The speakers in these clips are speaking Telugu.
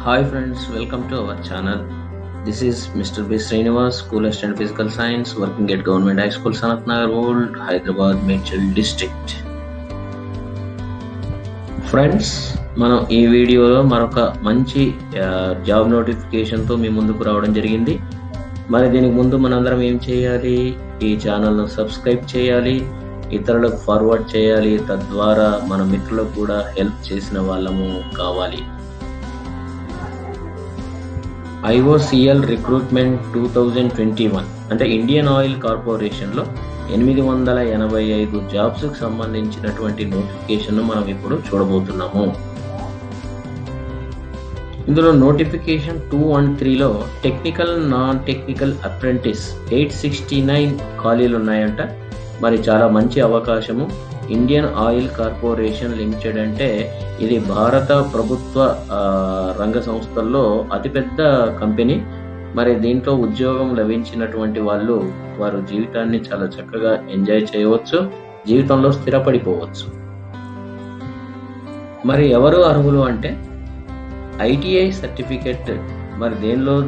Hi friends, welcome to our channel. This is Mr. B. Srinivas, School Assistant Physical Science, working at Government High School, Sanat Nagar Road, Hyderabad, Medchal District. Friends, మనం ఈ వీడియోలో మరొక మంచి జాబ్ నోటిఫికేషన్తో మీ ముందుకు రావడం జరిగింది. మరి దీనికి ముందు మనందరం ఏం చేయాలి? ఈ ఛానల్ను సబ్స్క్రైబ్ చేయాలి, ఇతరులకు ఫార్వర్డ్ చేయాలి, తద్వారా మన మిత్రులకు కూడా హెల్ప్ చేసిన వాళ్ళము కావాలి. IOCL రిక్రూట్మెంట్ 2021 అంటే ఇండియన్ ఆయిల్ కార్పొరేషన్లో 885 జాబ్స్కి సంబంధించినటువంటి నోటిఫికేషన్ను మనం ఇప్పుడు చూడబోతున్నాము. ఇందులో నోటిఫికేషన్ 2 and 3లో టెక్నికల్ నాన్ టెక్నికల్ అప్రెంటిస్ 869 ఖాళీలు ఉన్నాయంట. మరి చాలా మంచి అవకాశము. ఇండియన్ ఆయిల్ కార్పొరేషన్ లిమిటెడ్ అంటే ఇది భారత ప్రభుత్వ రంగ సంస్థల్లో అతిపెద్ద కంపెనీ. మరి దీంట్లో ఉద్యోగం లభించినటువంటి వారు జీవితాన్ని చాలా చక్కగా ఎంజాయ్ చేయవచ్చు, జీవితంలో స్థిరపడిపోవచ్చు. మరి ఎవరు అర్హులు అంటే ITI సర్టిఫికెట్ మరి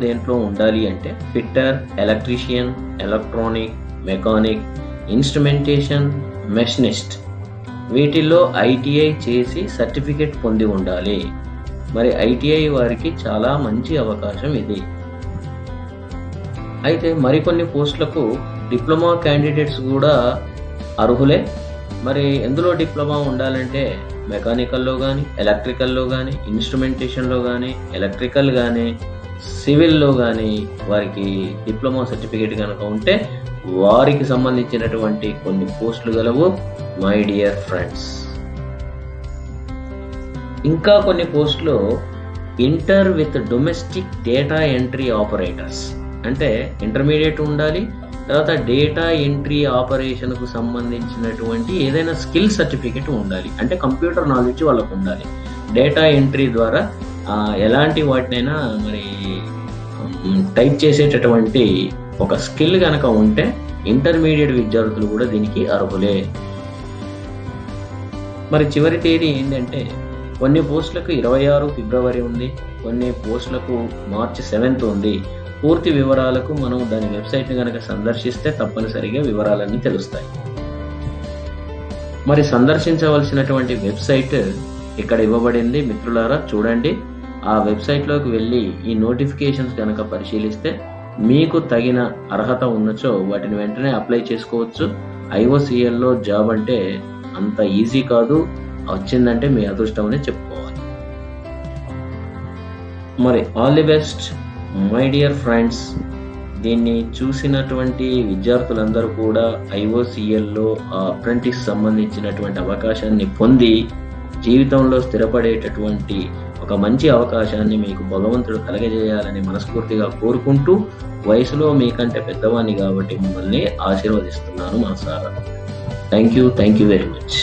దేంట్లో ఉండాలి అంటే fitter, electrician, electronic, mechanic, instrumentation, machinist వీటిల్లో ITI చేసి సర్టిఫికెట్ పొంది ఉండాలి. మరి ITI వారికి చాలా మంచి అవకాశం ఇది. అయితే మరికొన్ని పోస్టులకు డిప్లొమా క్యాండిడేట్స్ కూడా అర్హులే. మరి ఎందులో డిప్లొమా ఉండాలంటే మెకానికల్లో కానీ, ఎలక్ట్రికల్లో కానీ, ఇన్స్ట్రుమెంటేషన్లో కానీ, ఎలక్ట్రికల్ కానీ, సివిల్లో కానీ వారికి డిప్లొమా సర్టిఫికేట్ కనుక ఉంటే వారికి సంబంధించినటువంటి కొన్ని పోస్టులు గలవు మై డియర్ ఫ్రెండ్స్. ఇంకా కొన్ని పోస్టులు inter with domestic data entry operators అంటే ఇంటర్మీడియట్ ఉండాలి, తర్వాత డేటా ఎంట్రీ ఆపరేషన్కు సంబంధించినటువంటి ఏదైనా స్కిల్ సర్టిఫికేట్ ఉండాలి. అంటే కంప్యూటర్ నాలెడ్జ్ వాళ్ళకు ఉండాలి. డేటా ఎంట్రీ ద్వారా ఎలాంటి వాటినైనా మరి టైప్ చేసేటటువంటి ఒక స్కిల్ కనుక ఉంటే ఇంటర్మీడియట్ విద్యార్థులు కూడా దీనికి అర్హులే. మరి చివరి తేదీ ఏంటంటే కొన్ని పోస్టులకు 26 ఫిబ్రవరి ఉంది, కొన్ని పోస్టులకు మార్చి 7 ఉంది. పూర్తి వివరాలకు మనం దాని వెబ్సైట్ని కనుక సందర్శిస్తే తప్పనిసరిగా వివరాలన్నీ తెలుస్తాయి. మరి సందర్శించవలసినటువంటి వెబ్సైట్ ఇక్కడ ఇవ్వబడింది. మిత్రులారా చూడండి, ఆ వెబ్సైట్లోకి వెళ్ళి ఈ నోటిఫికేషన్స్ కనుక పరిశీలిస్తే మీకు తగిన అర్హత ఉన్నచో వాటిని వెంటనే అప్లై చేసుకోవచ్చు. IOCLలో జాబ్ అంటే అంత ఈజీ కాదు, వచ్చిందంటే మీ అదృష్టం అనే చెప్పుకోవాలి. మరి all the best my dear friends. దీన్ని చూసినటువంటి విద్యార్థులందరూ కూడా IOCLలో అప్రెంటిస్ సంబంధించినటువంటి అవకాశాన్ని పొంది జీవితంలో స్థిరపడేటటువంటి ఒక మంచి అవకాశాన్ని మీకు భగవంతుడు కలగజేయాలని మనస్ఫూర్తిగా కోరుకుంటూ, వయసులో మీకంటే పెద్దవాణ్ణి కాబట్టి మిమ్మల్ని ఆశీర్వదిస్తున్నాను మనసారా. Thank you very much.